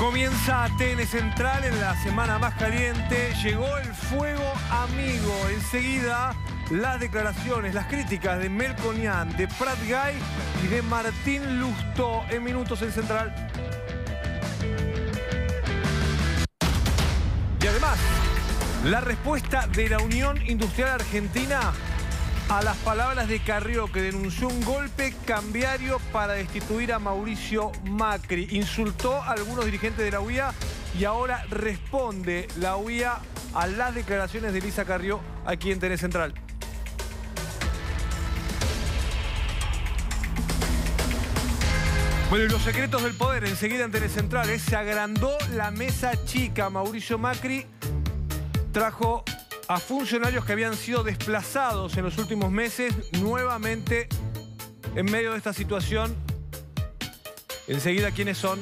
Comienza TN Central en la semana más caliente. Llegó el fuego amigo. Enseguida las declaraciones, las críticas de Melconian, de Prat Gay y de Martín Lustó en Minutos en Central. Y además, la respuesta de la Unión Industrial Argentina a las palabras de Carrió, que denunció un golpe cambiario para destituir a Mauricio Macri. Insultó a algunos dirigentes de la UIA y ahora responde la UIA a las declaraciones de Elisa Carrió aquí en TN Central. Bueno, y los secretos del poder enseguida en TN Central. Se agrandó la mesa chica. Mauricio Macri trajo a funcionarios que habían sido desplazados en los últimos meses nuevamente en medio de esta situación. Enseguida, ¿quiénes son?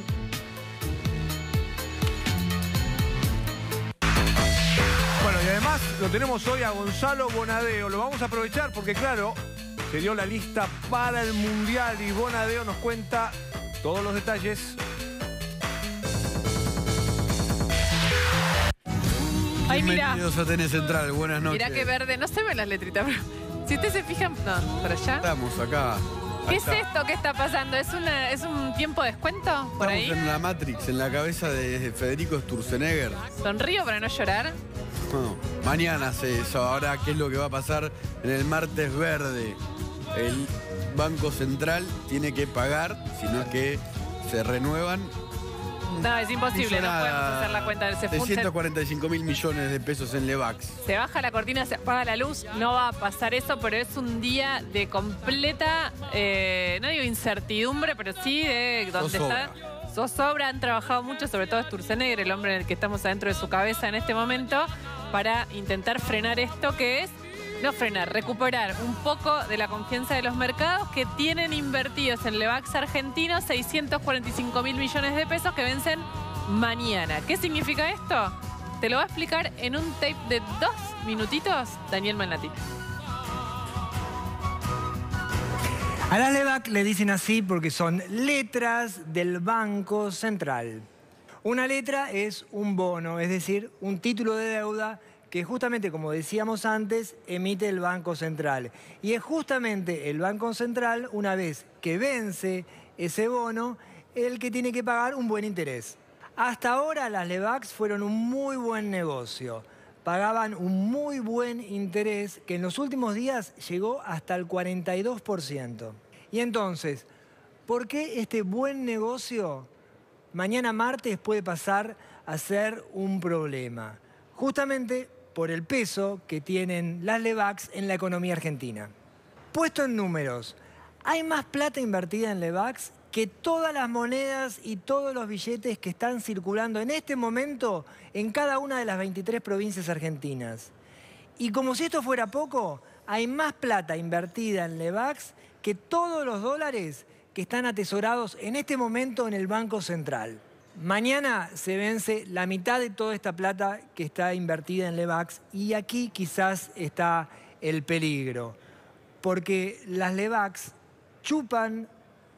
Bueno, y además lo tenemos hoy a Gonzalo Bonadeo. Lo vamos a aprovechar porque, claro, se dio la lista para el Mundial y Bonadeo nos cuenta todos los detalles. Ay, mira. Bienvenidos a TN Central, buenas noches. Mirá que verde, no se ven las letritas, pero si ustedes se fijan, no, para allá. Estamos acá. ¿Qué es esto que está pasando? ¿Es un tiempo de descuento por ahí? Estamos en la Matrix, en la cabeza de Federico Sturzenegger. Sonrío para no llorar. No, mañana sé eso. Ahora, ¿qué es lo que va a pasar en el martes verde? El Banco Central tiene que pagar, si no es que se renuevan. No, es imposible, no podemos hacer la cuenta. Se 145.000 millones de pesos en Levax. Se baja la cortina, se apaga la luz, no va a pasar eso, pero es un día de completa, no digo incertidumbre, pero sí de donde está. Zozobra, han trabajado mucho, sobre todo Sturzenegger, el hombre en el que estamos adentro de su cabeza en este momento, para intentar frenar esto que es, no frenar, recuperar un poco de la confianza de los mercados que tienen invertidos en Levax argentino 645.000 millones de pesos que vencen mañana. ¿Qué significa esto? Te lo va a explicar en un tape de 2 minutitos Daniel Malnati. A las Levax le dicen así porque son letras del Banco Central. Una letra es un bono, es decir, un título de deuda que justamente, como decíamos antes, emite el Banco Central. Y es justamente el Banco Central, una vez que vence ese bono, el que tiene que pagar un buen interés. Hasta ahora las Levax fueron un muy buen negocio. Pagaban un muy buen interés que en los últimos días llegó hasta el 42%. Y entonces, ¿por qué este buen negocio mañana martes puede pasar a ser un problema? Justamente por el peso que tienen las Levax en la economía argentina. Puesto en números, hay más plata invertida en Levax que todas las monedas y todos los billetes que están circulando en este momento en cada una de las 23 provincias argentinas. Y como si esto fuera poco, hay más plata invertida en Levax que todos los dólares que están atesorados en este momento en el Banco Central. Mañana se vence la mitad de toda esta plata que está invertida en Levax y aquí quizás está el peligro, porque las Levax chupan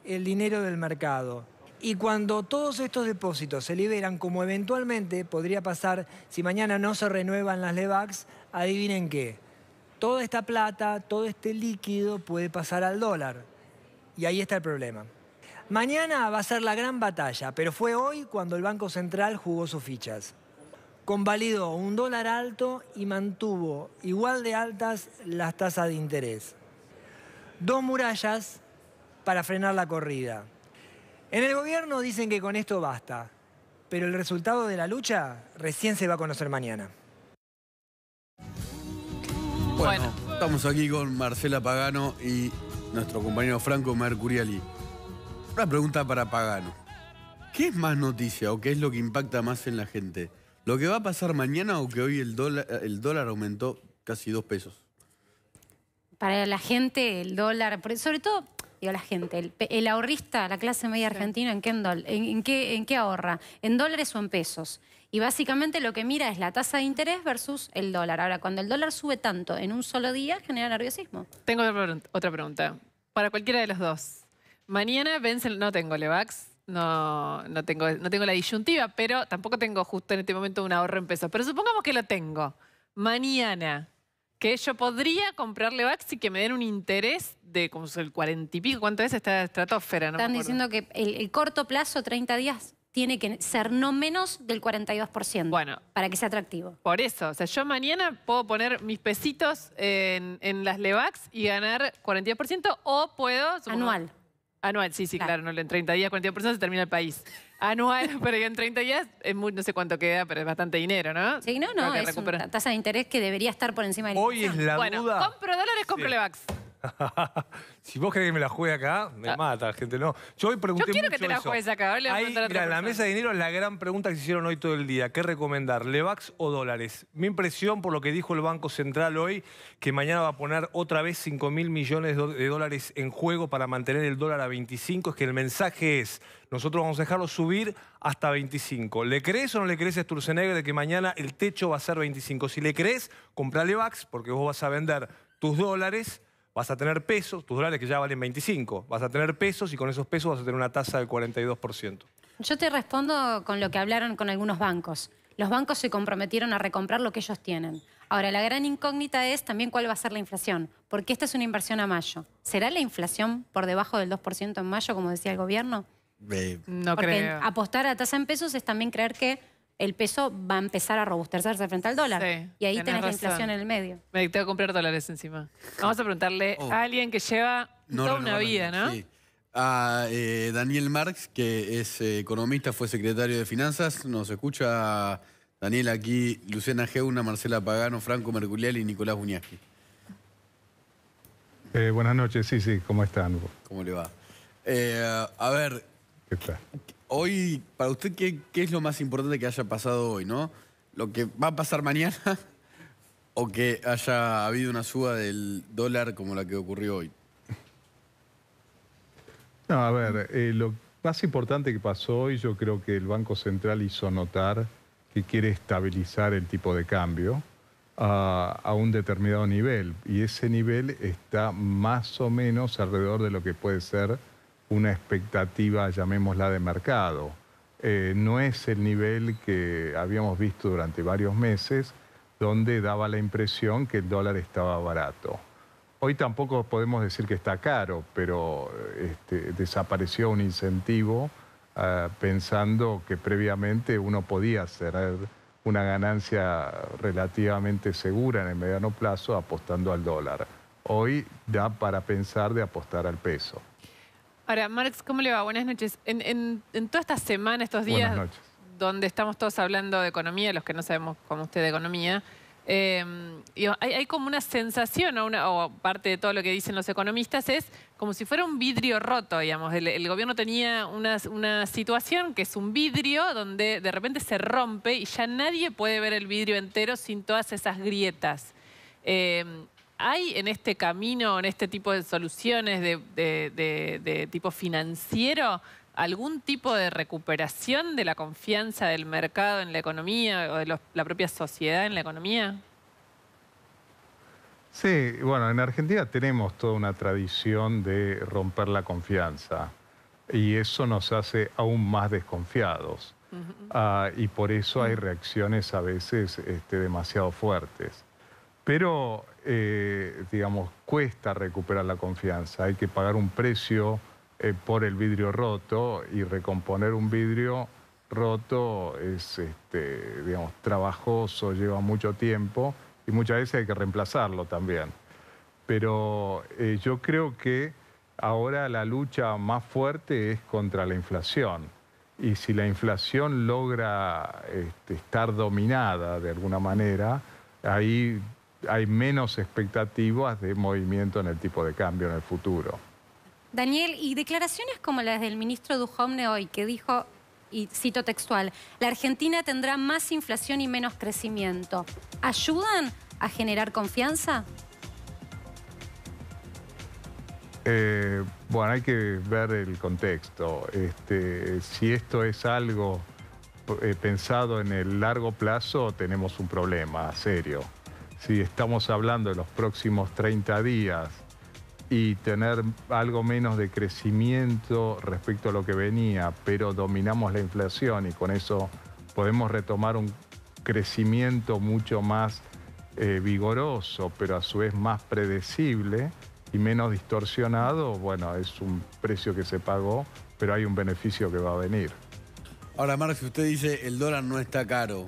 el dinero del mercado. Y cuando todos estos depósitos se liberan, como eventualmente podría pasar si mañana no se renuevan las Levax, adivinen qué. Toda esta plata, todo este líquido puede pasar al dólar. Y ahí está el problema. Mañana va a ser la gran batalla, pero fue hoy cuando el Banco Central jugó sus fichas. Convalidó un dólar alto y mantuvo igual de altas las tasas de interés. 2 murallas para frenar la corrida. En el gobierno dicen que con esto basta, pero el resultado de la lucha recién se va a conocer mañana. Bueno, estamos aquí con Marcela Pagano y nuestro compañero Franco Mercuriali. Una pregunta para Pagano. ¿Qué es más noticia o qué es lo que impacta más en la gente? ¿Lo que va a pasar mañana o que hoy el dólar aumentó casi 2 pesos? Para la gente, el dólar, sobre todo, digo la gente, el ahorrista, la clase media argentina, ¿en qué ahorra? ¿En dólares o en pesos? Y básicamente lo que mira es la tasa de interés versus el dólar. Ahora, cuando el dólar sube tanto en un solo día, genera nerviosismo. Tengo otra pregunta. Para cualquiera de los dos. Mañana vence, no tengo Levax, no tengo la disyuntiva, pero tampoco tengo justo en este momento un ahorro en pesos. Pero supongamos que lo tengo. Mañana, que yo podría comprarle Levax y que me den un interés de como el 40 y pico. ¿Cuánto es esta estratosfera? No Están diciendo que el corto plazo, 30 días, tiene que ser no menos del 42%. Bueno, para que sea atractivo. Por eso, o sea, yo mañana puedo poner mis pesitos en las Levax y ganar 42% o puedo... Anual. Anual, sí, claro, no, en 30 días 42% se termina el país. Anual, pero en 30 días es muy, no sé cuánto queda, pero es bastante dinero, ¿no? Sí, no, es una tasa de interés que debería estar por encima de la Hoy es la duda... compro dólares, compro Levax. Si vos querés que me la juegue acá, me mata, gente. No. Yo hoy pregunté Yo quiero mucho que te la eso. juegues acá. Mira, en la mesa de dinero es la gran pregunta que se hicieron hoy todo el día. ¿Qué recomendar, Levax o dólares? Mi impresión, por lo que dijo el Banco Central hoy, que mañana va a poner otra vez 5.000 millones de dólares en juego para mantener el dólar a 25, es que el mensaje es, nosotros vamos a dejarlo subir hasta 25. ¿Le crees o no le crees a Sturzenegger de que mañana el techo va a ser 25? Si le crees, compra Levax, porque vos vas a vender tus dólares, vas a tener pesos, tus dólares que ya valen 25, vas a tener pesos y con esos pesos vas a tener una tasa del 42%. Yo te respondo con lo que hablaron con algunos bancos. Los bancos se comprometieron a recomprar lo que ellos tienen. Ahora, la gran incógnita es también cuál va a ser la inflación, porque esta es una inversión a mayo. ¿Será la inflación por debajo del 2% en mayo, como decía el gobierno? No porque creo. Apostar a tasa en pesos es también creer que el peso va a empezar a robustecerse frente al dólar. Sí, y ahí tenés tenés la razón. inflación en el medio. Me tengo que comprar dólares encima. Vamos a preguntarle a alguien que lleva toda una vida, ¿no? Sí. A Daniel Marx, que es economista, fue secretario de Finanzas. Nos escucha Daniel aquí, Luciana Geuna, Marcela Pagano, Franco Mercuriali y Nicolás Buñaski. Buenas noches, sí, ¿cómo están? ¿Cómo le va? A ver, ¿Qué tal? hoy, para usted, ¿qué es lo más importante que haya pasado hoy, no? ¿Lo que va a pasar mañana o que haya habido una suba del dólar como la que ocurrió hoy? No, a ver, lo más importante que pasó hoy, yo creo que el Banco Central hizo notar que quiere estabilizar el tipo de cambio a un determinado nivel. Y ese nivel está más o menos alrededor de lo que puede ser una expectativa, llamémosla, de mercado. No es el nivel que habíamos visto durante varios meses, donde daba la impresión que el dólar estaba barato. Hoy tampoco podemos decir que está caro, pero desapareció un incentivo pensando que previamente uno podía hacer una ganancia relativamente segura en el mediano plazo apostando al dólar. Hoy da para pensar de apostar al peso. Ahora, Marx, ¿cómo le va? Buenas noches. En toda esta semana, estos días, Buenas noches. donde estamos todos hablando de economía, los que no sabemos como usted de economía, hay como una sensación, o parte de todo lo que dicen los economistas, es como si fuera un vidrio roto, digamos. El gobierno tenía una situación que es un vidrio donde de repente se rompe y ya nadie puede ver el vidrio entero sin todas esas grietas. ¿Hay en este camino, en este tipo de soluciones de tipo financiero, algún tipo de recuperación de la confianza del mercado en la economía o de la propia sociedad en la economía? Sí, bueno, en Argentina tenemos toda una tradición de romper la confianza y eso nos hace aún más desconfiados. Y por eso hay reacciones a veces demasiado fuertes. Pero, digamos, cuesta recuperar la confianza. Hay que pagar un precio por el vidrio roto y recomponer un vidrio roto es, digamos, trabajoso, lleva mucho tiempo y muchas veces hay que reemplazarlo también. Pero yo creo que ahora la lucha más fuerte es contra la inflación. Y si la inflación logra estar dominada de alguna manera, ahí hay menos expectativas de movimiento en el tipo de cambio en el futuro. Daniel, y declaraciones como las del ministro Duhovne hoy, que dijo, y cito textual, la Argentina tendrá más inflación y menos crecimiento, ¿ayudan a generar confianza? Bueno, hay que ver el contexto. Si esto es algo pensado en el largo plazo, tenemos un problema serio. Si estamos hablando de los próximos 30 días y tener algo menos de crecimiento respecto a lo que venía, pero dominamos la inflación y con eso podemos retomar un crecimiento mucho más vigoroso, pero a su vez más predecible y menos distorsionado, bueno, es un precio que se pagó, pero hay un beneficio que va a venir. Ahora, Marx, si usted dice el dólar no está caro,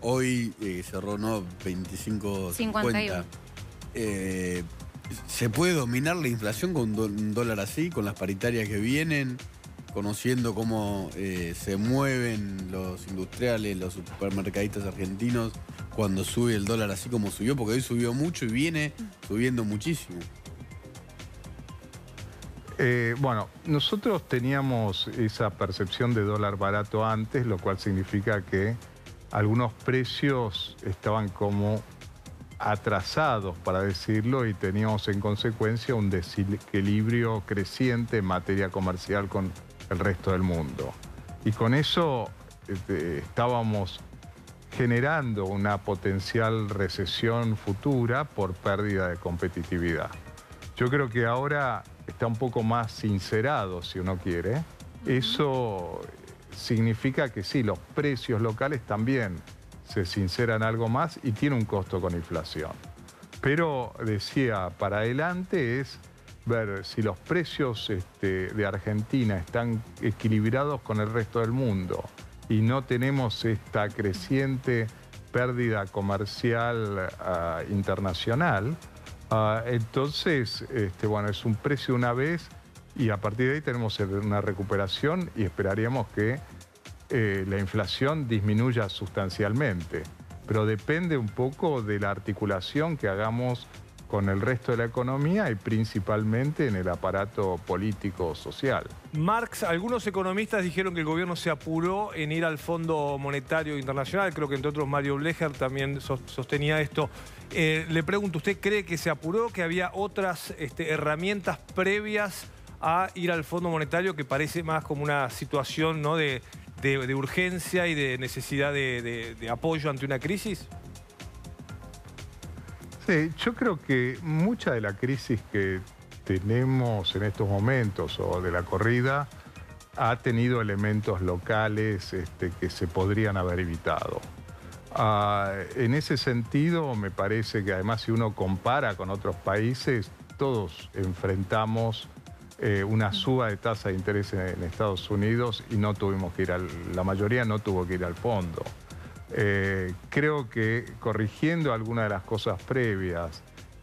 hoy cerró, ¿no? 25.50. ¿Se puede dominar la inflación con un dólar así, con las paritarias que vienen, conociendo cómo se mueven los industriales, los supermercadistas argentinos cuando sube el dólar así como subió? Porque hoy subió mucho y viene subiendo muchísimo. Bueno, nosotros teníamos esa percepción de dólar barato antes, lo cual significa que algunos precios estaban como atrasados, para decirlo, y teníamos en consecuencia un desequilibrio creciente en materia comercial con el resto del mundo. Y con eso estábamos generando una potencial recesión futura por pérdida de competitividad. Yo creo que ahora está un poco más sincerado, si uno quiere. Eso significa que sí, los precios locales también se sinceran algo más y tiene un costo con inflación. Pero, decía, para adelante es ver si los precios de Argentina están equilibrados con el resto del mundo y no tenemos esta creciente pérdida comercial internacional. Entonces, bueno, es un precio una vez y a partir de ahí tenemos una recuperación y esperaríamos que la inflación disminuya sustancialmente. Pero depende un poco de la articulación que hagamos con el resto de la economía y principalmente en el aparato político-social. Marx, algunos economistas dijeron que el gobierno se apuró en ir al Fondo Monetario Internacional. Creo que entre otros Mario Blecher también sostenía esto. Le pregunto, ¿usted cree que se apuró, que había otras herramientas previas a ir al Fondo Monetario, que parece más como una situación, ¿no?, de urgencia y de necesidad de apoyo ante una crisis? Sí, yo creo que mucha de la crisis que tenemos en estos momentos o de la corrida ha tenido elementos locales que se podrían haber evitado. En ese sentido, me parece que además si uno compara con otros países, todos enfrentamos una suba de tasa de interés en Estados Unidos y no tuvimos que ir la mayoría no tuvo que ir al fondo. Creo que corrigiendo algunas de las cosas previas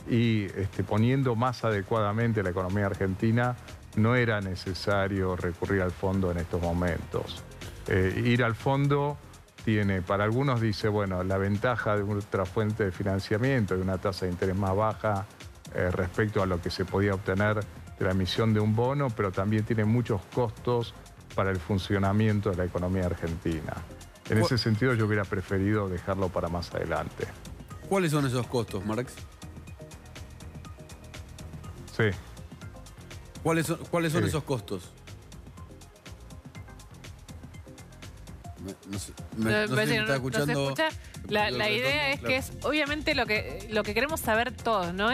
y poniendo más adecuadamente la economía argentina, no era necesario recurrir al fondo en estos momentos. Ir al fondo tiene, para algunos dice, bueno, la ventaja de otra fuente de financiamiento, de una tasa de interés más baja respecto a lo que se podía obtener de la emisión de un bono, pero también tiene muchos costos para el funcionamiento de la economía argentina. En ese sentido yo hubiera preferido dejarlo para más adelante. ¿Cuáles son esos costos, Marx? Sí. ¿Cuáles son esos costos? No sé si me está escuchando. La idea es que es obviamente lo que queremos saber todos, ¿no?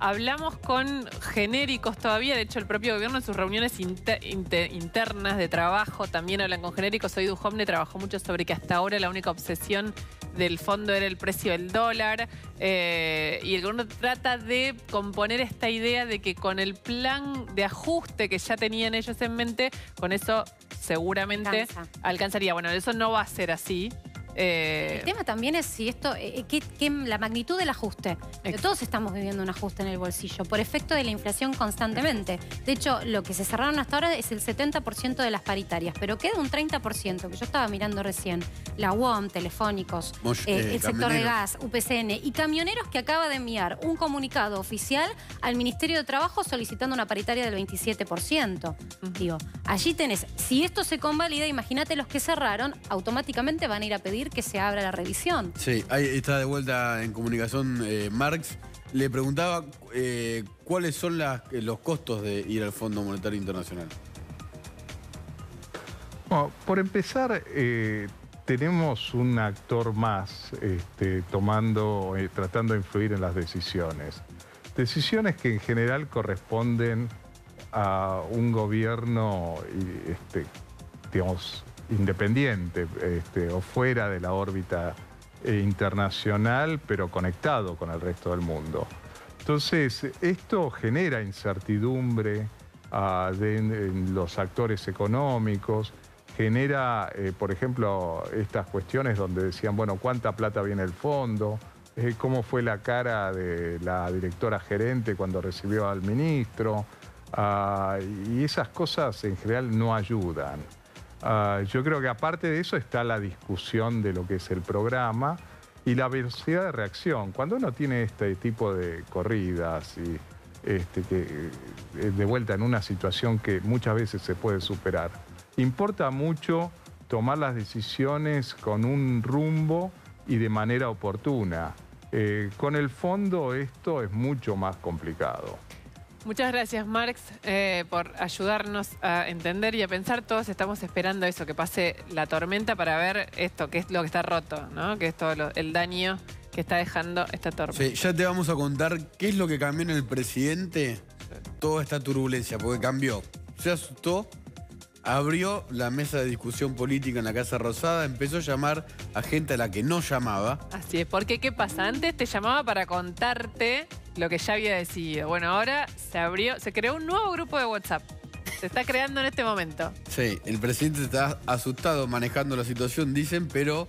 Hablamos con genéricos todavía, de hecho el propio gobierno en sus reuniones internas de trabajo también hablan con genéricos. Hoy Duhovne trabajó mucho sobre que hasta ahora la única obsesión del fondo era el precio del dólar y el gobierno trata de componer esta idea de que con el plan de ajuste que ya tenían ellos en mente, con eso seguramente alcanzaría. Bueno, eso no va a ser así. El tema también es si esto, la magnitud del ajuste. Todos estamos viviendo un ajuste en el bolsillo por efecto de la inflación constantemente. De hecho, lo que se cerraron hasta ahora es el 70% de las paritarias, pero queda un 30% que yo estaba mirando recién. La UOM, Telefónicos, el sector de gas, UPCN y camioneros, que acaba de enviar un comunicado oficial al Ministerio de Trabajo solicitando una paritaria del 27%. Digo, allí tenés, si esto se convalida, imagínate los que cerraron, automáticamente van a ir a pedir que se abra la revisión. Sí, ahí está de vuelta en comunicación Marx. Le preguntaba cuáles son los costos de ir al Fondo Monetario Internacional. Bueno, por empezar, tenemos un actor más tratando de influir en las decisiones. Decisiones que en general corresponden a un gobierno, digamos, independiente o fuera de la órbita internacional, pero conectado con el resto del mundo. Entonces, esto genera incertidumbre en los actores económicos, genera, por ejemplo, estas cuestiones donde decían, bueno, ¿cuánta plata viene el fondo? ¿Cómo fue la cara de la directora gerente cuando recibió al ministro? Y esas cosas en general no ayudan. Yo creo que aparte de eso está la discusión de lo que es el programa y la velocidad de reacción. Cuando uno tiene este tipo de corridas y de vuelta en una situación que muchas veces se puede superar, importa mucho tomar las decisiones con un rumbo y de manera oportuna. Con el fondo esto es mucho más complicado. Muchas gracias, Marx, por ayudarnos a entender y a pensar. Todos estamos esperando eso, que pase la tormenta para ver esto, qué es lo que está roto, ¿no? Que es todo el daño que está dejando esta tormenta. Sí, ya te vamos a contar qué es lo que cambió en el presidente toda esta turbulencia, porque cambió. Se asustó, abrió la mesa de discusión política en la Casa Rosada, empezó a llamar a gente a la que no llamaba. Así es, porque ¿qué pasa? Antes te llamaba para contarte lo que ya había decidido. Bueno, ahora se creó un nuevo grupo de WhatsApp. Se está creando en este momento. Sí, el presidente está asustado manejando la situación, dicen, pero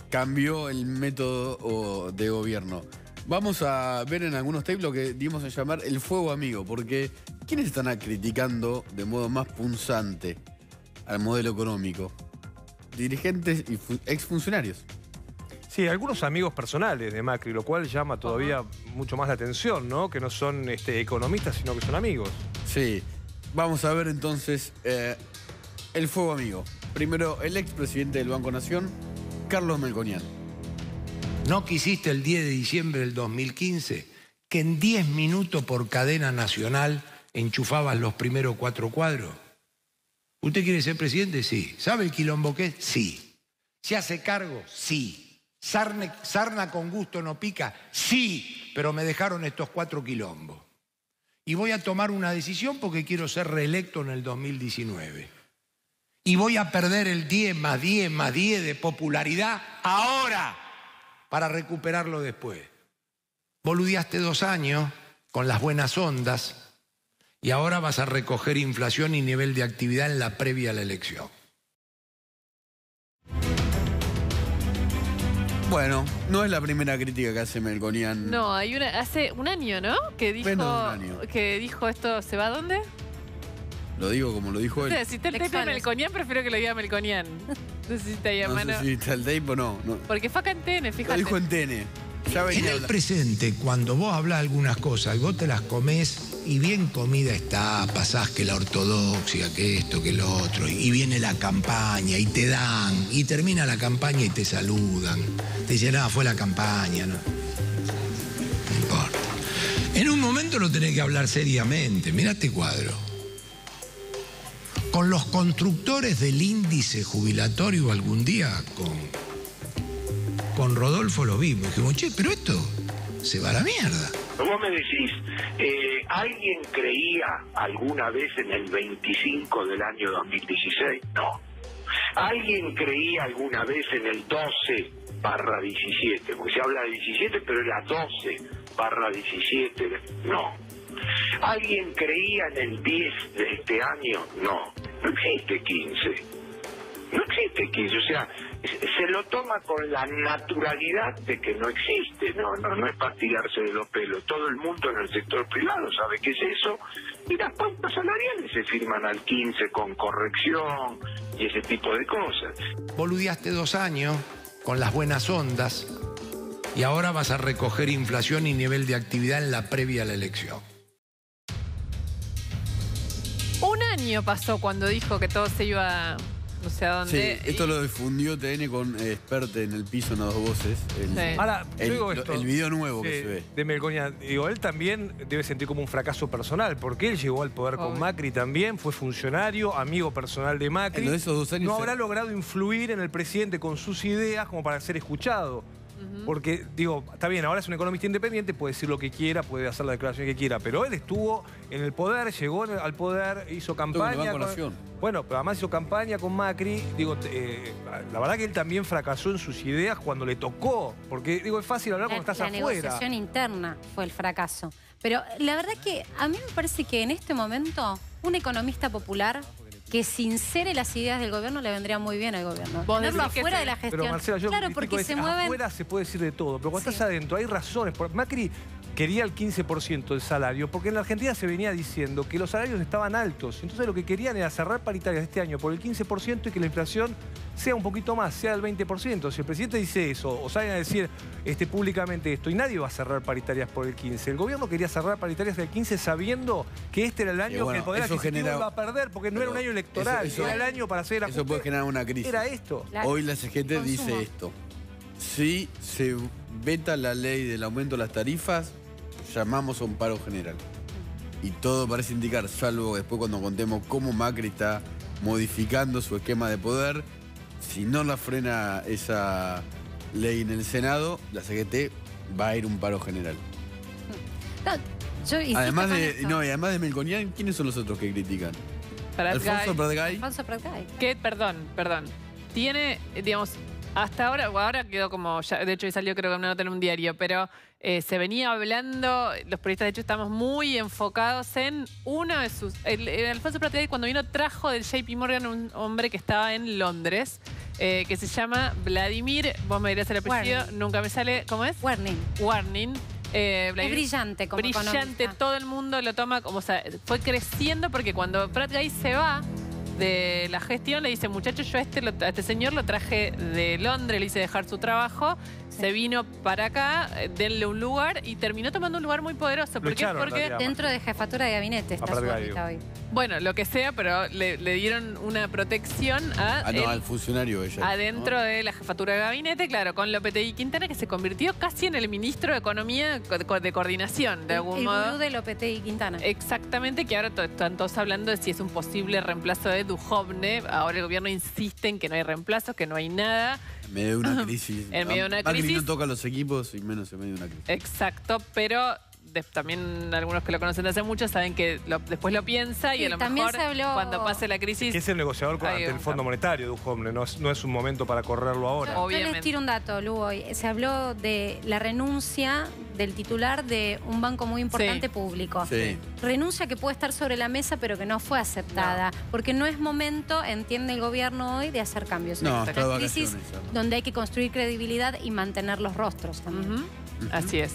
cambió el método de gobierno. Vamos a ver en algunos tapes lo que dimos a llamar el fuego amigo, porque ¿quiénes están criticando de modo más punzante al modelo económico? Dirigentes y exfuncionarios. Sí, algunos amigos personales de Macri, lo cual llama todavía mucho más la atención, ¿no? Que no son economistas, sino que son amigos. Sí. Vamos a ver entonces el fuego amigo. Primero, el expresidente del Banco Nación, Carlos Melconian. ¿No quisiste el 10 de diciembre del 2015 que en 10 minutos por cadena nacional enchufabas los primeros 4 cuadros? ¿Usted quiere ser presidente? Sí. ¿Sabe el quilombo que es? Sí. ¿Se hace cargo? Sí. ¿Sarna con gusto no pica? Sí, pero me dejaron estos 4 quilombos. Y voy a tomar una decisión porque quiero ser reelecto en el 2019. Y voy a perder el 10 más 10 más 10 de popularidad ahora para recuperarlo después. Boludeaste 2 años con las buenas ondas y ahora vas a recoger inflación y nivel de actividad en la previa a la elección. Bueno, no es la primera crítica que hace Melconian. No, hay hace un año, ¿no? Que dijo, que dijo esto, ¿se va a dónde? Lo digo como lo dijo él. Si está el tape de Melconian, prefiero que lo diga Melconian. No sé si está ahí a mano. No sé si está el tape o no. Porque fue acá en TN, fíjate. Lo dijo en TN. En el presente, cuando vos hablas algunas cosas y vos te las comés y bien comida está, pasás que la ortodoxia, que esto, que lo otro, y viene la campaña y te dan, y termina la campaña y te saludan. Te dicen, fue la campaña, ¿no? No importa. En un momento lo tenés que hablar seriamente. Mirá este cuadro. Con los constructores del índice jubilatorio algún día, con Rodolfo lo vimos. Dijimos, che, pero esto se va a la mierda. Vos me decís, ¿alguien creía alguna vez en el 25 del año 2016? No. ¿Alguien creía alguna vez en el 12/17? Porque se habla de 17, pero era 12/17. No. ¿Alguien creía en el 10 de este año? No. No existe 15. No existe 15, o sea, se lo toma con la naturalidad de que no existe, no es para tirarse de los pelos. Todo el mundo en el sector privado sabe qué es eso, y las pautas salariales se firman al 15 con corrección y ese tipo de cosas. Boludeaste 2 años con las buenas ondas y ahora vas a recoger inflación y nivel de actividad en la previa a la elección. Un año pasó cuando dijo que todo se iba... No sé a dónde. Sí, esto lo difundió TN con Experte en el piso, en las 2 voces. Ahora, yo digo esto. El video nuevo que se ve. De Melconian. Digo, él también debe sentir como un fracaso personal, porque él llegó al poder con Macri también, fue funcionario, amigo personal de Macri. En esos 2 años no habrá logrado influir en el presidente con sus ideas como para ser escuchado. Porque, digo, está bien, ahora es un economista independiente, puede decir lo que quiera, puede hacer la declaración que quiera, pero él estuvo en el poder, llegó al poder, hizo campaña. Bueno, pero además hizo campaña con Macri. Digo, la verdad que él también fracasó en sus ideas cuando le tocó. Porque, digo, es fácil hablar cuando estás afuera. La negociación interna fue el fracaso. Pero la verdad que a mí me parece que en este momento un economista popular que sincere las ideas del gobierno le vendría muy bien al gobierno. Tenerlo afuera de la gestión. Pero Marcela, yo claro, porque se mueven... afuera se puede decir de todo, pero cuando estás adentro hay razones. Macri quería el 15% del salario, porque en la Argentina se venía diciendo que los salarios estaban altos. Entonces lo que querían era cerrar paritarias este año por el 15% y que la inflación sea un poquito más, sea del 20%. Si el presidente dice eso, o salen a decir públicamente esto, y nadie va a cerrar paritarias por el 15%. El gobierno quería cerrar paritarias del 15% sabiendo que este era el año que el poder adquisitivo iba a perder, porque no era un año electoral, era el año para hacer ajuste. Eso puede generar una crisis. Era esto. Hoy la CGT dice esto. Si se veta la ley del aumento de las tarifas, llamamos a un paro general. Y todo parece indicar, salvo después cuando contemos cómo Macri está modificando su esquema de poder, si no la frena esa ley en el Senado, la CGT va a ir un paro general. Además de Melconian, ¿quiénes son los otros que critican? Alfonso Pratgay. Que, perdón. Tiene, digamos, hasta ahora quedó como, ya, de hecho hoy salió creo que una nota en un diario, pero se venía hablando, los periodistas de hecho estamos muy enfocados en uno de sus... Alfonso Pratgay cuando vino trajo del JP Morgan un hombre que estaba en Londres, que se llama Vladimir, vos me dirás el apellido, nunca me sale, ¿cómo es? Warning. Es brillante como brillante, economista. Todo el mundo lo toma como, o sea, fue creciendo porque cuando Pratgay se va de la gestión le dice, muchachos, yo a este señor lo traje de Londres, le hice dejar su trabajo, se vino para acá, denle un lugar y terminó tomando un lugar muy poderoso. ¿Por qué? Porque dentro de jefatura de gabinete está su órbita hoy. Bueno, lo que sea, pero le dieron una protección al funcionario ella. Adentro de la jefatura de gabinete, claro, con Lopetegui Quintana, que se convirtió casi en el ministro de Economía de coordinación, de algún modo. El gurú de Lopetegui Quintana. Exactamente, que ahora están todos hablando de si es un posible reemplazo de Duhovne. Ahora el gobierno insiste en que no hay reemplazos, que no hay nada. En medio de una crisis. En medio de una crisis. Macri no toca los equipos y menos en medio de una crisis. Exacto, pero también algunos que lo conocen desde hace mucho saben que después lo piensa y a lo mejor cuando pase la crisis... Que es el negociador ante el Fondo Monetario, Duhovne, no es un momento para correrlo ahora. Yo les tiro un dato, Lu, hoy. Se habló de la renuncia del titular de un banco muy importante público. Renuncia que puede estar sobre la mesa, pero que no fue aceptada. Porque no es momento, entiende el gobierno hoy, de hacer cambios. No, es una crisis donde hay que construir credibilidad y mantener los rostros también. Así es.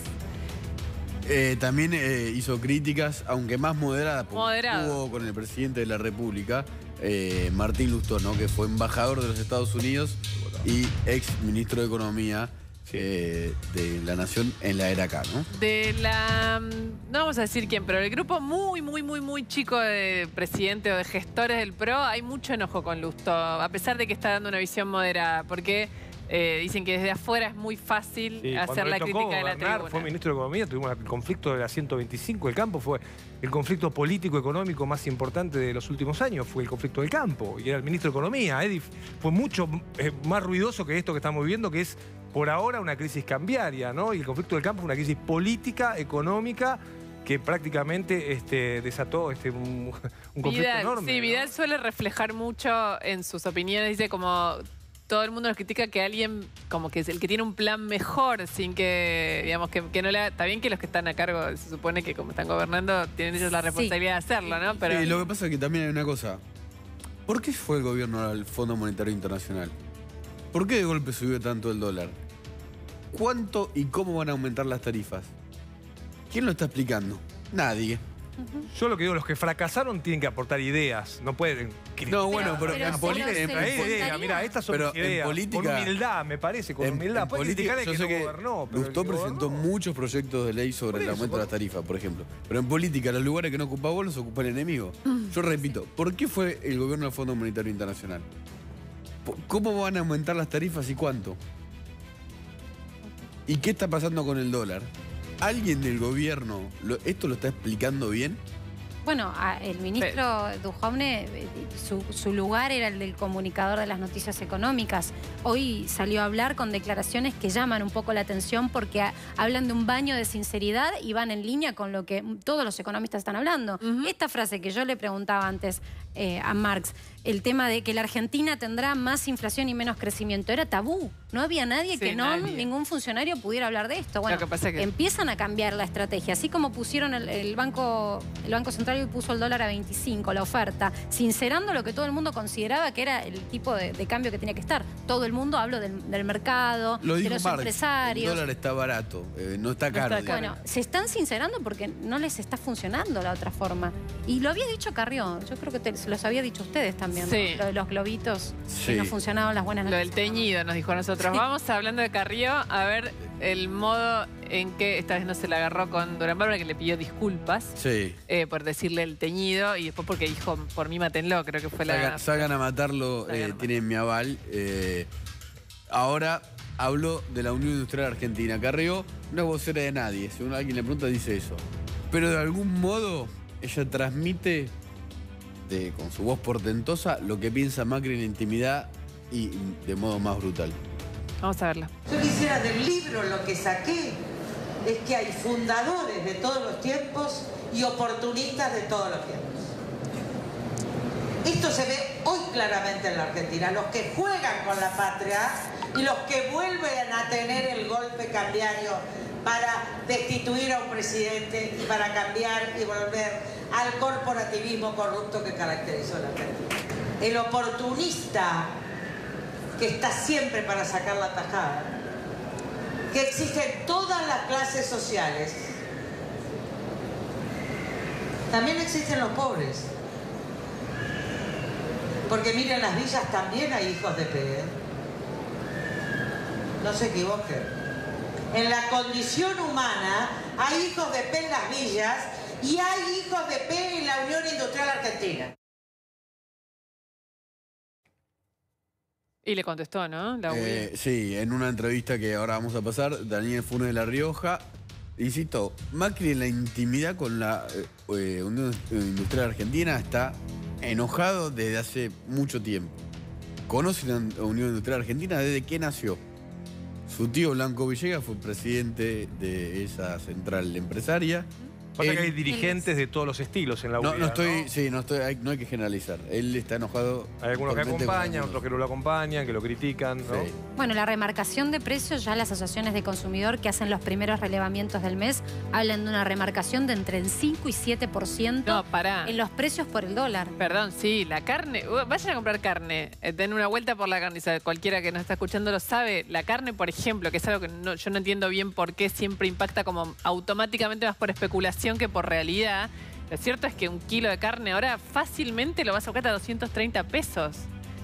También hizo críticas, aunque más moderadas, porque estuvo con el presidente de la República, Martín Lustó, ¿no? Que fue embajador de los Estados Unidos y ex ministro de Economía de la Nación en la era acá, ¿no? No vamos a decir quién, pero el grupo muy chico de presidente o de gestores del PRO, hay mucho enojo con Lustó, a pesar de que está dando una visión moderada, porque... dicen que desde afuera es muy fácil hacer la crítica de la tribuna. Fue ministro de Economía, tuvimos el conflicto de la 125 del campo, fue el conflicto político-económico más importante de los últimos años, fue el conflicto del campo, y era el ministro de Economía. Fue mucho más ruidoso que esto que estamos viviendo, que es por ahora una crisis cambiaria, ¿no? Y el conflicto del campo fue una crisis política, económica, que prácticamente desató un conflicto enorme. Sí, Vidal suele reflejar mucho en sus opiniones, dice como... Todo el mundo nos critica que alguien como que es el que tiene un plan mejor sin que, digamos, que no le... Está bien que los que están a cargo, se supone que como están gobernando, tienen ellos la responsabilidad de hacerlo, ¿no? Pero lo que pasa es que también hay una cosa. ¿Por qué fue el gobierno al Fondo Monetario Internacional? ¿Por qué de golpe subió tanto el dólar? ¿Cuánto y cómo van a aumentar las tarifas? ¿Quién lo está explicando? Nadie. Yo lo que digo, los que fracasaron tienen que aportar ideas, no pueden... No, bueno, pero en política... Mira, estas son mis ideas, con humildad, me parece, con humildad. Puede criticar que no gobernó. Lustó presentó muchos proyectos de ley sobre el aumento de las tarifas, por ejemplo. Pero en política, los lugares que no ocupa vos los ocupa el enemigo. Yo repito, ¿por qué fue el gobierno del Fondo Monetario Internacional? ¿Cómo van a aumentar las tarifas y cuánto? ¿Y qué está pasando con el dólar? ¿Alguien del gobierno esto lo está explicando bien? Bueno, el ministro Duhovne, su lugar era el del comunicador de las noticias económicas. Hoy salió a hablar con declaraciones que llaman un poco la atención porque hablan de un baño de sinceridad y van en línea con lo que todos los economistas están hablando. Esta frase que yo le preguntaba antes a Marx, el tema de que la Argentina tendrá más inflación y menos crecimiento, era tabú. No había nadie ningún funcionario pudiera hablar de esto. Bueno, empiezan a cambiar la estrategia. Así como pusieron el Banco Central y puso el dólar a 25, la oferta, sincerando lo que todo el mundo consideraba que era el tipo de cambio que tenía que estar. Todo el mundo habló del mercado, de los empresarios. El dólar está barato, no está caro. Bueno, se están sincerando porque no les está funcionando la otra forma. Y lo había dicho Carrió, yo creo que se los había dicho a ustedes también, ¿no? Lo de los globitos, que no funcionaban las buenas noticias. Lo del teñido nos dijo a nosotros. Vamos hablando de Carrió, a ver el modo en que esta vez no se la agarró con Durán Barba, que le pidió disculpas por decirle el teñido y después porque dijo, por mí mátenlo, creo que fue salgan a matarlo, tienen mi aval. Ahora habló de la Unión Industrial Argentina. Carrió no es vocera de nadie, si alguien le pregunta dice eso. Pero de algún modo ella transmite con su voz portentosa lo que piensa Macri en la intimidad y de modo más brutal. Vamos a verla. Yo quisiera del libro lo que saqué es que hay fundadores de todos los tiempos y oportunistas de todos los tiempos. Esto se ve hoy claramente en la Argentina. Los que juegan con la patria y los que vuelven a tener el golpe cambiario para destituir a un presidente y para cambiar y volver al corporativismo corrupto que caracterizó a la Argentina. El oportunista que está siempre para sacar la tajada, que existe en todas las clases sociales. También existen los pobres. Porque miren, en las villas también hay hijos de P. No se equivoquen. En la condición humana hay hijos de P en las villas y hay hijos de P en la Unión Industrial Argentina. Y le contestó, ¿no? Sí, en una entrevista que ahora vamos a pasar, Daniel Funes de La Rioja, y cito, Macri en la intimidad con la Unión Industrial Argentina está enojado desde hace mucho tiempo. Conoce la Unión Industrial Argentina desde que nació. Su tío Blanco Villegas fue presidente de esa central empresaria. Pasa que hay dirigentes de todos los estilos en la UIA, no hay que generalizar. Él está enojado. Hay algunos que acompañan, otros que no lo acompañan, que lo critican, ¿no? Sí. Bueno, la remarcación de precios, ya las asociaciones de consumidor que hacen los primeros relevamientos del mes hablan de una remarcación de entre el 5 y 7% en los precios por el dólar. Perdón, sí, la carne, vayan a comprar carne, den una vuelta por la carne, cualquiera que nos está escuchando lo sabe. La carne, por ejemplo, que es algo que yo no entiendo bien por qué siempre impacta como automáticamente más por especulación que por realidad. Lo cierto es que un kilo de carne ahora fácilmente lo vas a buscar a 230 pesos.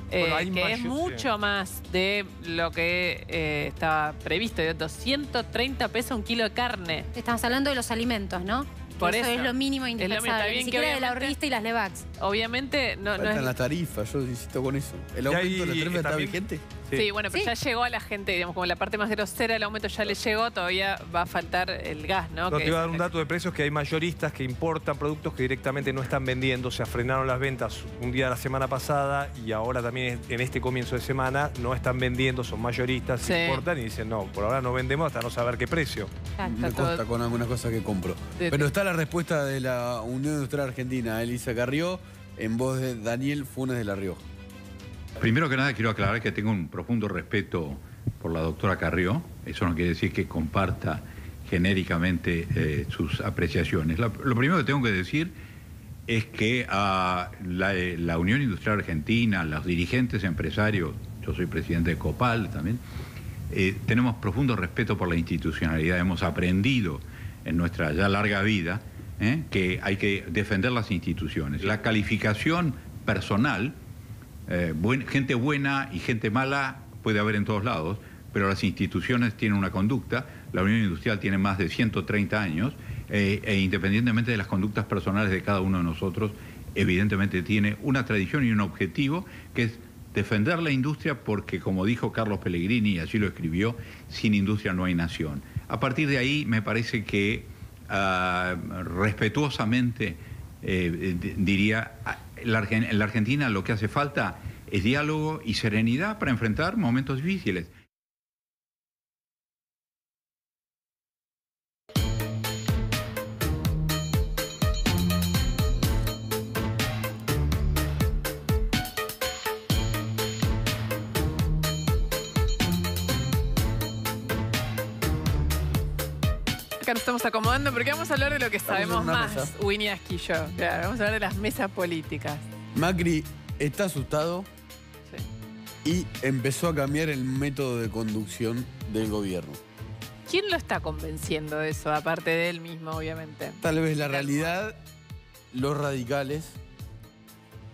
Bueno, que es mucho más de lo que estaba previsto. 230 pesos un kilo de carne. Estamos hablando de los alimentos, ¿no? Por eso es lo mínimo indispensable, ni siquiera del ahorrista y las Levax. Obviamente no es las tarifas, yo insisto con eso. ¿El aumento de la tarifa está vigente? Sí, bueno, pero ya llegó a la gente, digamos, como la parte más grosera del aumento ya le llegó, todavía va a faltar el gas, ¿no? Te iba a dar un dato de precios, que hay mayoristas que importan productos que directamente no están vendiendo, se frenaron las ventas un día de la semana pasada y ahora también en este comienzo de semana no están vendiendo, son mayoristas, importan y dicen, no, por ahora no vendemos hasta no saber qué precio. Me consta con algunas cosas que compro. Pero está la respuesta de la Unión Industrial Argentina, Elisa Carrió, en voz de Daniel Funes de La Rioja. Primero que nada quiero aclarar que tengo un profundo respeto por la doctora Carrió. Eso no quiere decir que comparta genéricamente sus apreciaciones. Lo primero que tengo que decir es que la Unión Industrial Argentina, los dirigentes empresarios, yo soy presidente de Copal también, tenemos profundo respeto por la institucionalidad. Hemos aprendido en nuestra ya larga vida que hay que defender las instituciones. La calificación personal, gente buena y gente mala puede haber en todos lados, pero las instituciones tienen una conducta. La Unión Industrial tiene más de 130 años e independientemente de las conductas personales de cada uno de nosotros, evidentemente tiene una tradición y un objetivo que es defender la industria porque, como dijo Carlos Pellegrini, y así lo escribió, sin industria no hay nación. A partir de ahí me parece que respetuosamente diría, en la Argentina lo que hace falta es diálogo y serenidad para enfrentar momentos difíciles. Nos estamos acomodando porque vamos a hablar de lo que sabemos más, mesa. Winiaski y yo. Claro, vamos a hablar de las mesas políticas. Macri está asustado Sí. y empezó a cambiar el método de conducción del gobierno. ¿Quién lo está convenciendo de eso, aparte de él mismo, obviamente? Tal vez la realidad, los radicales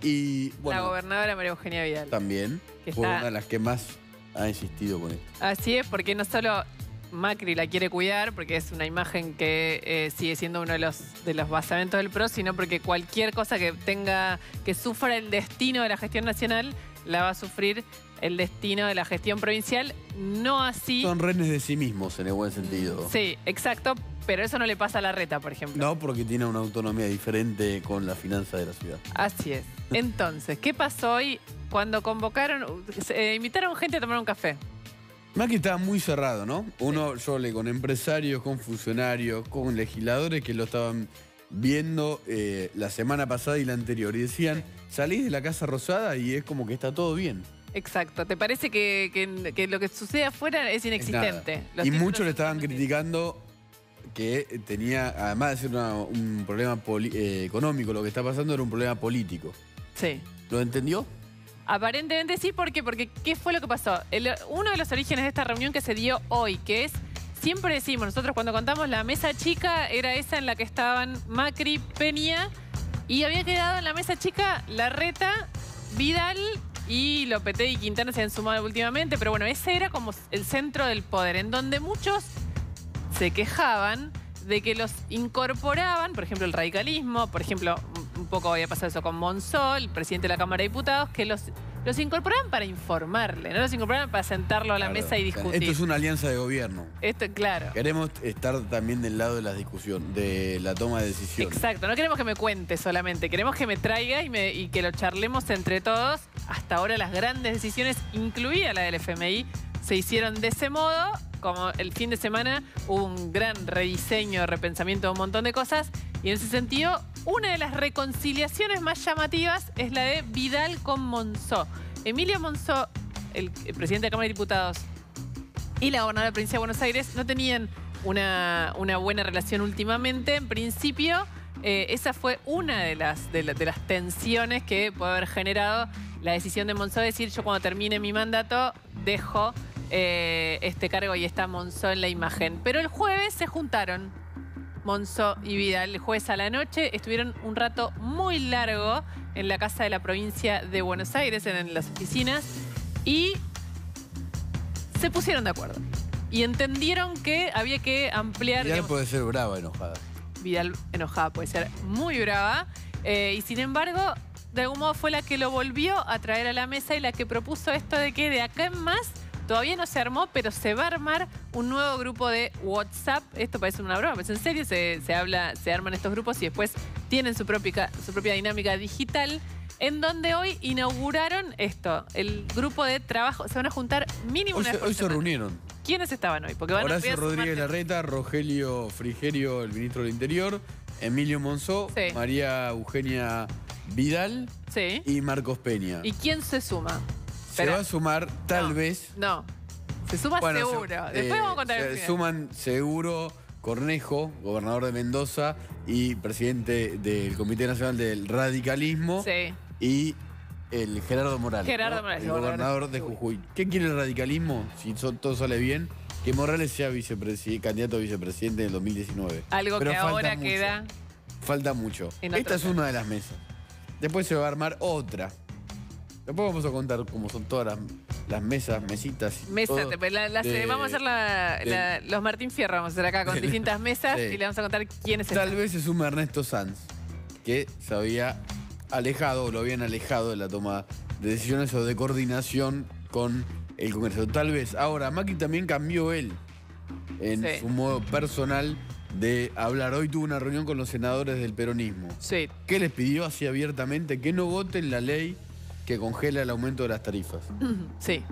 y, La bueno, gobernadora María Eugenia Vidal. también Que fue está- una de las que más ha insistido con esto. Así es, porque no solo Macri la quiere cuidar, porque es una imagen que sigue siendo uno de los basamentos del PRO, sino porque cualquier cosa que sufra el destino de la gestión nacional, la va a sufrir el destino de la gestión provincial, no así. Son rehenes de sí mismos en el buen sentido. Sí, exacto, pero eso no le pasa a Larreta, por ejemplo. No, porque tiene una autonomía diferente con la finanza de la ciudad. Así es. Entonces, ¿qué pasó hoy cuando convocaron, invitaron gente a tomar un café? Macri estaba muy cerrado, ¿no? Yo hablé con empresarios, con funcionarios, con legisladores que lo estaban viendo la semana pasada y la anterior. Y decían, salís de la Casa Rosada y es como que está todo bien. Exacto. ¿Te parece que lo que sucede afuera es inexistente? Los Y títulos muchos le estaban son criticando que tenía, además de ser un problema económico, lo que está pasando era un problema político. Sí. ¿Lo entendió? Aparentemente sí, ¿por qué? Porque ¿qué fue lo que pasó? Uno de los orígenes de esta reunión que se dio hoy, que es, siempre decimos, nosotros cuando contamos la mesa chica, era esa en la que estaban Macri, Peña, y había quedado en la mesa chica Larreta, Vidal y Lopetegui y Quintana se han sumado últimamente, pero bueno, ese era como el centro del poder, en donde muchos se quejaban de que los incorporaban, por ejemplo, el radicalismo, por ejemplo, un poco había pasado eso con Monzó, el presidente de la Cámara de Diputados, que los incorporaban para informarle, no los incorporaban para sentarlo a la mesa y discutir. Esto es una alianza de gobierno. Esto, claro. Queremos estar también del lado de la discusión, de la toma de decisiones. Exacto, no queremos que me cuente solamente, queremos que me traiga y que lo charlemos entre todos. Hasta ahora las grandes decisiones, incluida la del FMI, se hicieron de ese modo. Como el fin de semana hubo un gran rediseño, repensamiento de un montón de cosas. Y en ese sentido, una de las reconciliaciones más llamativas es la de Vidal con Monzó. Emilio Monzó, el presidente de la Cámara de Diputados, y la gobernadora de la provincia de Buenos Aires no tenían una buena relación últimamente. En principio, esa fue una de las tensiones que puede haber generado la decisión de Monzó de decir, yo cuando termine mi mandato dejo este cargo y está Monzó en la imagen. Pero el jueves se juntaron Monzó y Vidal. El jueves a la noche estuvieron un rato muy largo en la casa de la provincia de Buenos Aires, en las oficinas, y se pusieron de acuerdo. Y entendieron que había que ampliar... Vidal puede ser brava, enojada. Vidal enojada puede ser muy brava. Y sin embargo, de algún modo fue la que lo volvió a traer a la mesa y la que propuso esto de que de acá en más todavía no se armó, pero se va a armar un nuevo grupo de WhatsApp. Esto parece una broma, pero en serio se arman estos grupos y después tienen su propia dinámica digital, en donde hoy inauguraron esto, el grupo de trabajo. Se van a juntar mínimo una vez por Hoy se semana. reunieron. ¿Quiénes estaban hoy? Porque van Horacio a Rodríguez Larreta, Rogelio Frigerio, el ministro del Interior, Emilio Monzó, Sí. María Eugenia Vidal Sí. y Marcos Peña. ¿Y quién se suma? Se va a sumar, tal vez... No, se suma Bueno, seguro. Después vamos a contar el se final. suman seguro Cornejo, gobernador de Mendoza y presidente del Comité Nacional del Radicalismo. Sí. Y el Gerardo Morales. Gerardo ¿no? Morales, el gobernador de Jujuy. ¿Qué quiere el radicalismo? Si todo sale bien, que Morales sea candidato a vicepresidente en el 2019. Algo Pero que falta ahora mucho. queda... Falta mucho. En Esta otro es una de las mesas. Después se va a armar otra. Después vamos a contar cómo son todas las mesas, mesitas. Y Mesa, todo vamos a hacer los Martín Fierro, vamos a hacer acá con distintas mesas Sí. y le vamos a contar quiénes Tal están. vez se sume Ernesto Sanz, que se había alejado, o lo habían alejado de la toma de decisiones o de coordinación con el Congreso. Tal vez. Ahora, Macri también cambió él en Sí. su modo personal de hablar. Hoy tuvo una reunión con los senadores del peronismo. Sí. ¿Qué les pidió así abiertamente? Que no voten la ley que congela el aumento de las tarifas. Sí.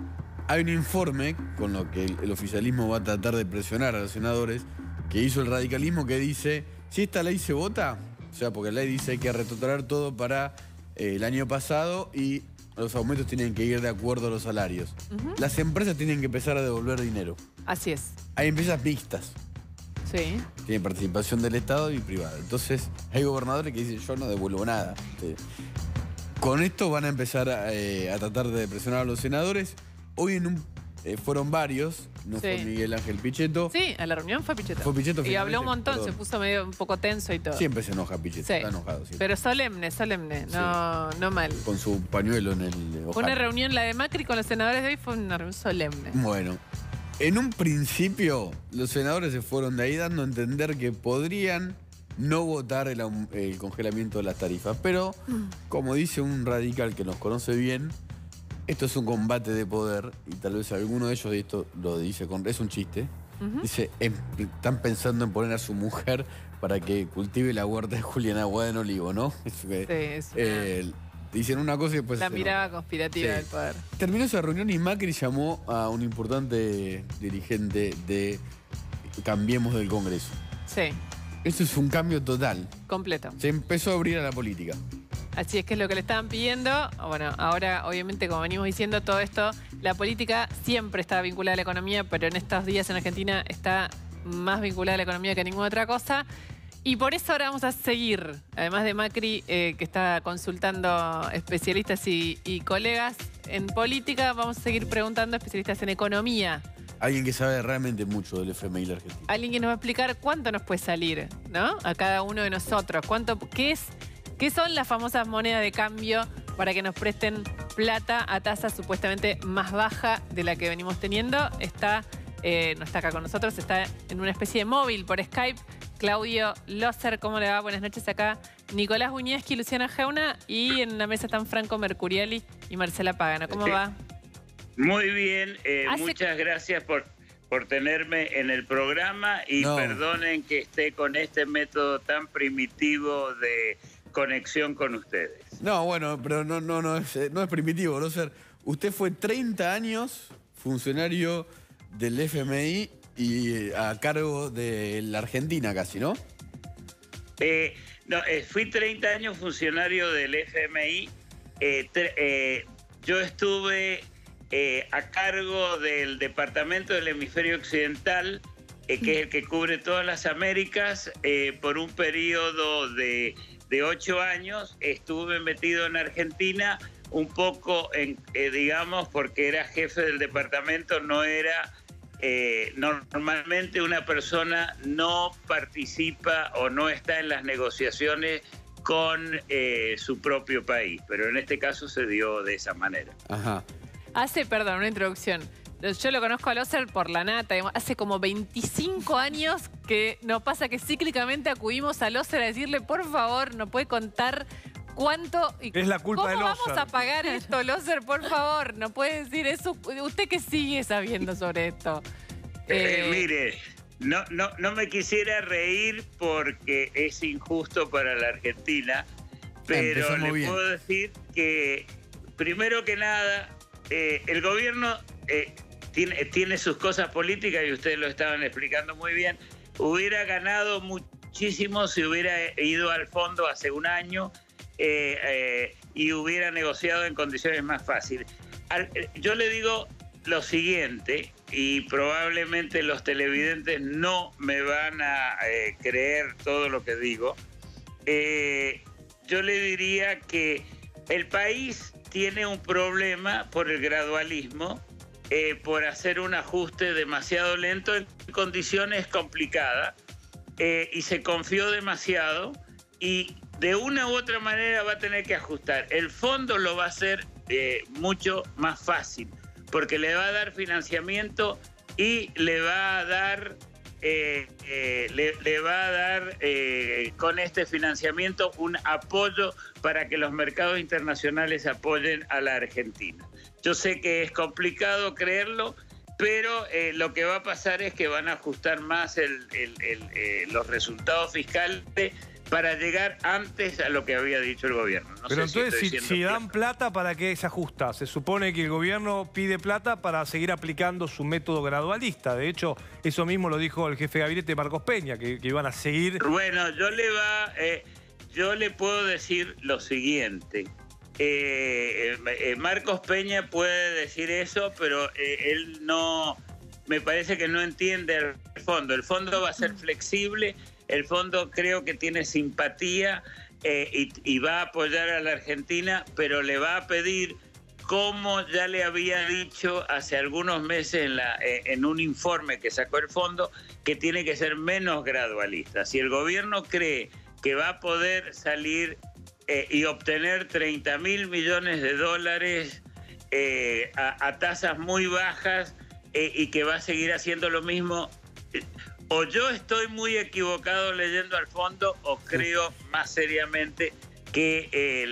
Hay un informe con lo que el oficialismo va a tratar de presionar a los senadores que hizo el radicalismo que dice, si esta ley se vota, o sea, porque la ley dice que hay que retrotraer todo para el año pasado y los aumentos tienen que ir de acuerdo a los salarios. Las empresas tienen que empezar a devolver dinero. Así es. Hay empresas mixtas. Sí. Tienen participación del Estado y privada. Entonces, hay gobernadores que dicen, yo no devuelvo nada. Con esto van a empezar a tratar de presionar a los senadores. Hoy fueron varios, no fue Miguel Ángel Pichetto. Sí, a la reunión fue Pichetto. Fue Pichetto. Y habló un montón, se puso medio un poco tenso y todo. Siempre se enoja Pichetto, está enojado. Siempre. Pero solemne, no mal. Con su pañuelo en el ojal. Fue una reunión, la de Macri con los senadores de hoy fue una reunión solemne. Bueno, en un principio los senadores se fueron de ahí dando a entender que podrían no votar el congelamiento de las tarifas. Pero, como dice un radical que nos conoce bien, esto es un combate de poder, y tal vez alguno de ellos, y esto lo dice, es un chiste, dice, están pensando en poner a su mujer para que cultive la huerta de Julián Aguada en Olivo, ¿no? Dicen una cosa y después... La mirada conspirativa del poder. Terminó esa reunión y Macri llamó a un importante dirigente de Cambiemos del Congreso. Sí. Esto es un cambio total. Completo. Se empezó a abrir a la política. Así es que es lo que le estaban pidiendo. Bueno, ahora obviamente como venimos diciendo todo esto, la política siempre está vinculada a la economía, pero en estos días en Argentina está más vinculada a la economía que a ninguna otra cosa. Y por eso ahora vamos a seguir, además de Macri, que está consultando especialistas y colegas en política, vamos a seguir preguntando a especialistas en economía. Alguien que sabe realmente mucho del FMI y la Argentina. Alguien que nos va a explicar cuánto nos puede salir, ¿no? A cada uno de nosotros. ¿Qué son las famosas monedas de cambio para que nos presten plata a tasa supuestamente más baja de la que venimos teniendo? No está acá con nosotros, está en una especie de móvil por Skype. Claudio Loser, ¿cómo le va? Buenas noches acá. Nicolás Buñeski, Luciana Geuna, y en la mesa están Franco Mercuriali y Marcela Pagano. ¿Cómo va? Muy bien, muchas gracias por tenerme en el programa y perdonen que esté con este método tan primitivo de conexión con ustedes. No, bueno, pero no es primitivo, Loser. Usted fue 30 años funcionario del FMI y a cargo de la Argentina casi, ¿no? Fui 30 años funcionario del FMI. Yo estuve a cargo del Departamento del Hemisferio Occidental, que es el que cubre todas las Américas, por un periodo de 8 años. Estuve metido en Argentina un poco, digamos, porque era jefe del departamento, no era... normalmente una persona no participa o no está en las negociaciones con su propio país, pero en este caso se dio de esa manera. Ajá. Perdón, una introducción. Yo lo conozco a Loser por la nata. Hace como 25 años que nos pasa que cíclicamente acudimos a Loser a decirle, por favor, ¿nos puede contar cuánto y es la culpa de Loser? ¿Cómo vamos a pagar esto, Loser? Por favor, ¿no puede decir eso? ¿Usted qué sigue sabiendo sobre esto? Mire, no me quisiera reír porque es injusto para la Argentina, pero le puedo decir que, primero que nada, el gobierno tiene sus cosas políticas y ustedes lo estaban explicando muy bien. Hubiera ganado muchísimo si hubiera ido al fondo hace un año y hubiera negociado en condiciones más fáciles. Yo le digo lo siguiente, y probablemente los televidentes no me van a creer todo lo que digo. Yo le diría que el país tiene un problema por el gradualismo, por hacer un ajuste demasiado lento en condiciones complicadas, y se confió demasiado y de una u otra manera va a tener que ajustar. El fondo lo va a hacer mucho más fácil, porque le va a dar financiamiento y le va a dar con este financiamiento un apoyo para que los mercados internacionales apoyen a la Argentina. Yo sé que es complicado creerlo, pero lo que va a pasar es que van a ajustar más los resultados fiscales para llegar antes a lo que había dicho el gobierno. No pero sé entonces, si dan plata, ¿para qué se ajusta? Se supone que el gobierno pide plata para seguir aplicando su método gradualista. De hecho, eso mismo lo dijo el jefe de gabinete, Marcos Peña, que iban a seguir... Bueno, yo le puedo decir lo siguiente. Marcos Peña puede decir eso, pero él no... Me parece que no entiende el fondo. El fondo va a ser flexible. El fondo creo que tiene simpatía y va a apoyar a la Argentina, pero le va a pedir, como ya le había dicho hace algunos meses en un informe que sacó el fondo, que tiene que ser menos gradualista. Si el gobierno cree que va a poder salir y obtener 30.000 millones de dólares a tasas muy bajas y que va a seguir haciendo lo mismo, o yo estoy muy equivocado leyendo al fondo, o creo más seriamente que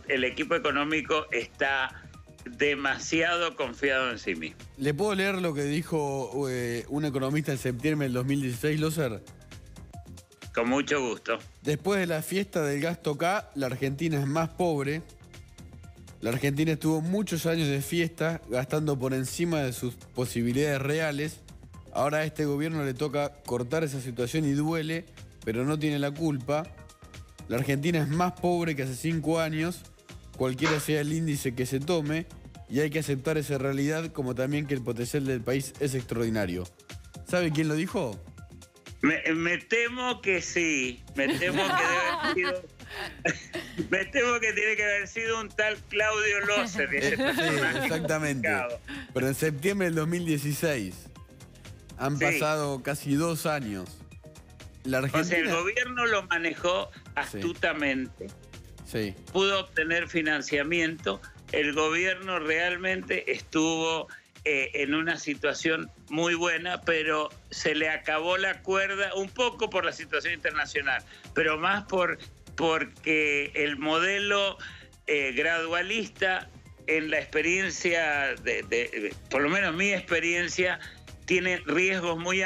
el equipo económico está demasiado confiado en sí mismo. ¿Le puedo leer lo que dijo un economista en septiembre del 2016, Loser? Con mucho gusto. Después de la fiesta del gasto K, la Argentina es más pobre. La Argentina estuvo muchos años de fiesta, gastando por encima de sus posibilidades reales. Ahora a este gobierno le toca cortar esa situación y duele, pero no tiene la culpa. La Argentina es más pobre que hace 5 años, cualquiera sea el índice que se tome, y hay que aceptar esa realidad, como también que el potencial del país es extraordinario. ¿Sabe quién lo dijo? Me temo que sí. Me temo que debe haber sido... Me temo que tiene que haber sido un tal Claudio Loser. Sí, exactamente. Pero en septiembre del 2016... Han pasado casi 2 años. La Argentina... O sea, el gobierno lo manejó astutamente. Sí. Pudo obtener financiamiento. El gobierno realmente estuvo en una situación muy buena, pero se le acabó la cuerda un poco por la situación internacional, pero más porque el modelo gradualista, en la experiencia, por lo menos mi experiencia, tiene riesgos muy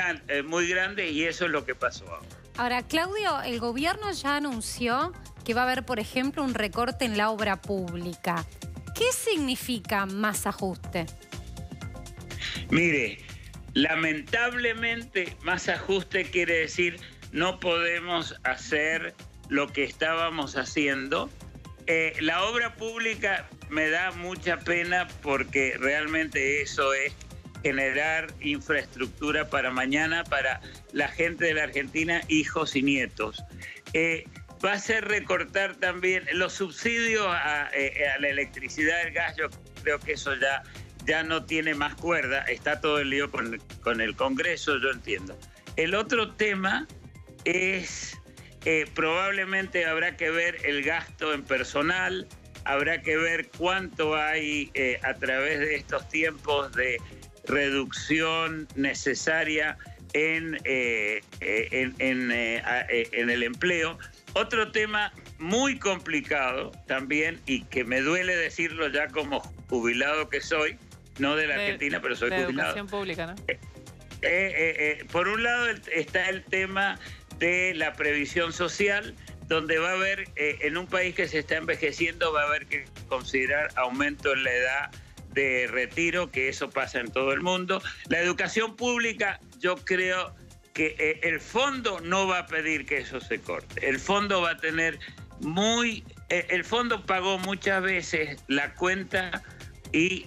grandes, y eso es lo que pasó ahora. Ahora, Claudio, el gobierno ya anunció que va a haber, por ejemplo, un recorte en la obra pública. ¿Qué significa más ajuste? Mire, lamentablemente más ajuste quiere decir no podemos hacer lo que estábamos haciendo. La obra pública me da mucha pena, porque realmente eso es generar infraestructura para mañana, para la gente de la Argentina, hijos y nietos. Va a ser recortar también los subsidios a la electricidad, el gas. Yo creo que eso ya no tiene más cuerda. Está todo el lío con el Congreso, yo entiendo. El otro tema es, probablemente habrá que ver el gasto en personal, habrá que ver cuánto hay a través de estos tiempos de reducción necesaria en el empleo. Otro tema muy complicado también, y que me duele decirlo ya como jubilado que soy, no de la Argentina, pero soy jubilado. Educación pública, ¿no? Por un lado está el tema de la previsión social, donde va a haber, en un país que se está envejeciendo, va a haber que considerar aumento en la edad de retiro, que eso pasa en todo el mundo. La educación pública, yo creo que el fondo no va a pedir que eso se corte. El fondo va a tener el fondo pagó muchas veces la cuenta y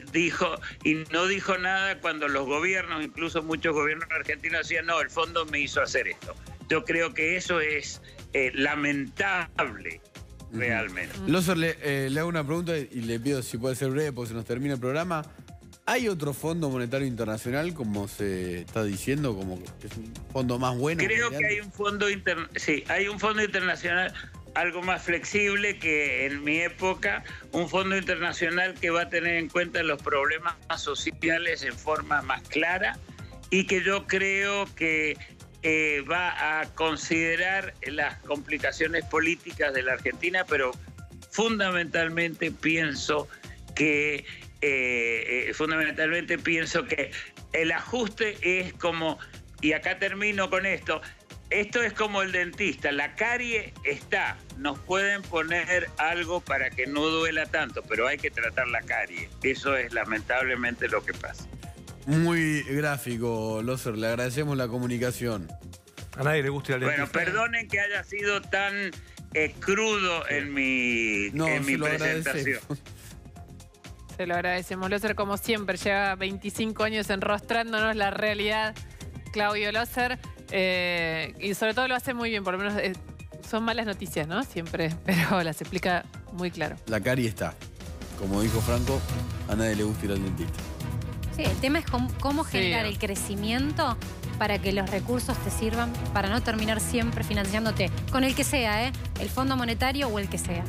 no dijo nada cuando los gobiernos, incluso muchos gobiernos argentinos, decían, no, el fondo me hizo hacer esto. Yo creo que eso es lamentable. Realmente. Loser, le hago una pregunta y le pido si puede ser breve, porque se nos termina el programa. ¿Hay otro Fondo Monetario Internacional, como se está diciendo, como que es un fondo más bueno? Creo que hay un fondo hay un fondo internacional algo más flexible que en mi época, un fondo internacional que va a tener en cuenta los problemas sociales en forma más clara, y que yo creo que va a considerar las complicaciones políticas de la Argentina, pero fundamentalmente pienso que el ajuste es como, y acá termino con esto es como el dentista, la carie está, nos pueden poner algo para que no duela tanto, pero hay que tratar la carie. Eso es lamentablemente lo que pasa. Muy gráfico, Loser, le agradecemos la comunicación. A nadie le gusta ir al dentista. Bueno, perdonen que haya sido tan crudo en mi presentación. Se lo agradecemos, Loser, como siempre. Lleva 25 años enrostrándonos la realidad, Claudio Loser. Y sobre todo lo hace muy bien, por lo menos son malas noticias, ¿no? Siempre, pero las explica muy claro. La carie está. Como dijo Franco, a nadie le gusta ir al dentista. Sí, el tema es cómo generar el crecimiento para que los recursos te sirvan para no terminar siempre financiándote con el que sea, el Fondo Monetario o el que sea.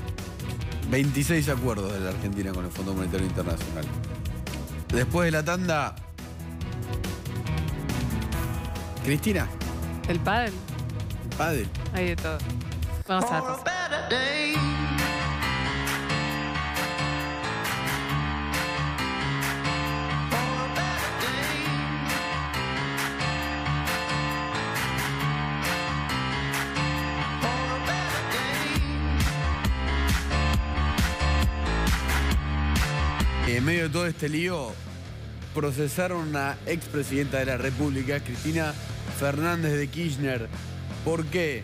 26 acuerdos de la Argentina con el Fondo Monetario Internacional. Después de la tanda, Cristina. ¿El pádel? El pádel. Hay de todo. Vamos a ver. En medio de todo este lío, procesaron a una expresidenta de la República, Cristina Fernández de Kirchner. ¿Por qué?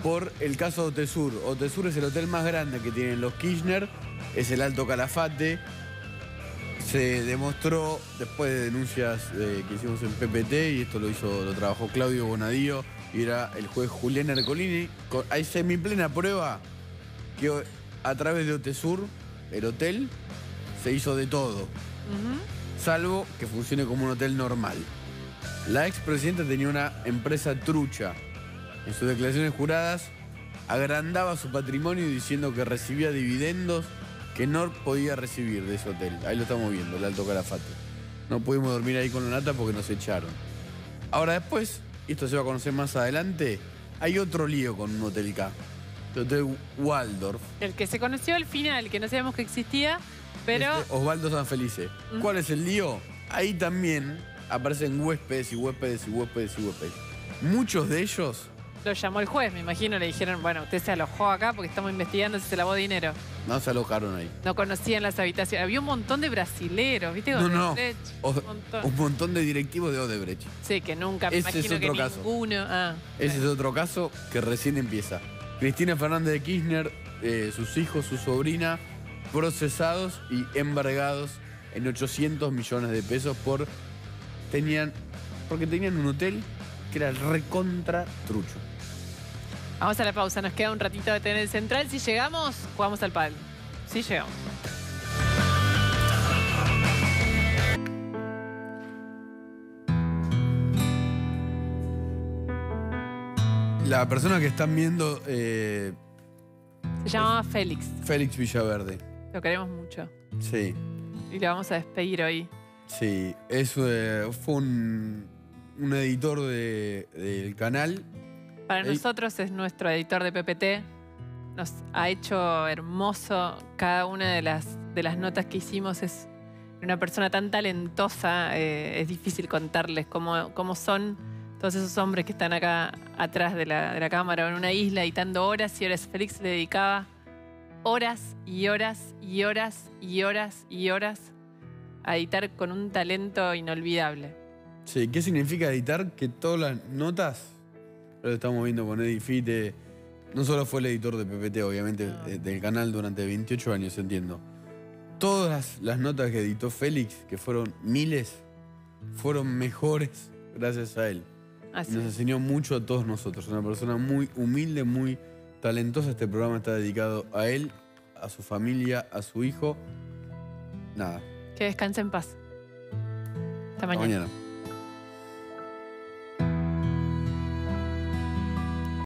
Por el caso de Otesur. Otesur es el hotel más grande que tienen los Kirchner, es el Alto Calafate. Se demostró después de denuncias que hicimos en PPT, y esto lo trabajó Claudio Bonadío y era el juez Julián Ercolini. Hay semiplena prueba que a través de Otesur, el hotel, se hizo de todo, salvo que funcione como un hotel normal. La expresidenta tenía una empresa trucha. En sus declaraciones juradas agrandaba su patrimonio diciendo que recibía dividendos que no podía recibir de ese hotel. Ahí lo estamos viendo, el Alto Calafate. No pudimos dormir ahí con la nata porque nos echaron. Ahora después, y esto se va a conocer más adelante, hay otro lío con un hotel K, el Hotel Waldorf. El que se conoció al final, que no sabíamos que existía, pero... Osvaldo Sanfelice. ¿Cuál es el lío? Ahí también aparecen huéspedes y huéspedes y huéspedes y huéspedes. Muchos de ellos... Lo llamó el juez, me imagino, le dijeron, bueno, usted se alojó acá porque estamos investigando si se lavó dinero. No se alojaron ahí. No conocían las habitaciones. Había un montón de brasileros, ¿viste? Un montón de directivos de Odebrecht. Sí, que nunca, me imagino que ninguno... Ese es otro caso que recién empieza. Cristina Fernández de Kirchner, sus hijos, su sobrina, procesados y embargados en 800 millones de pesos porque tenían un hotel que era el recontra trucho. Vamos a la pausa, nos queda un ratito de tener el central. Si llegamos, jugamos al pádel. Si llegamos. La persona que están viendo... se llamaba Félix. Félix Villaverde. Lo queremos mucho. Sí. Y le vamos a despedir hoy. Sí, fue un editor del canal. Para nosotros es nuestro editor de PPT. Nos ha hecho hermoso cada una de las notas que hicimos. Es una persona tan talentosa. Es difícil contarles cómo son todos esos hombres que están acá atrás de la cámara, en una isla, editando horas y horas. Félix le dedicaba horas y horas y horas y horas y horas a editar con un talento inolvidable. Sí, ¿qué significa editar? Que todas las notas, lo estamos viendo con Eddie Fite, no solo fue el editor de PPT, obviamente, del canal durante 28 años, entiendo. Todas las notas que editó Félix, que fueron miles, fueron mejores gracias a él. Así nos enseñó mucho a todos nosotros. Una persona muy humilde, muy talentosa. Este programa está dedicado a él, a su familia, a su hijo. Nada. Que descanse en paz. Hasta mañana.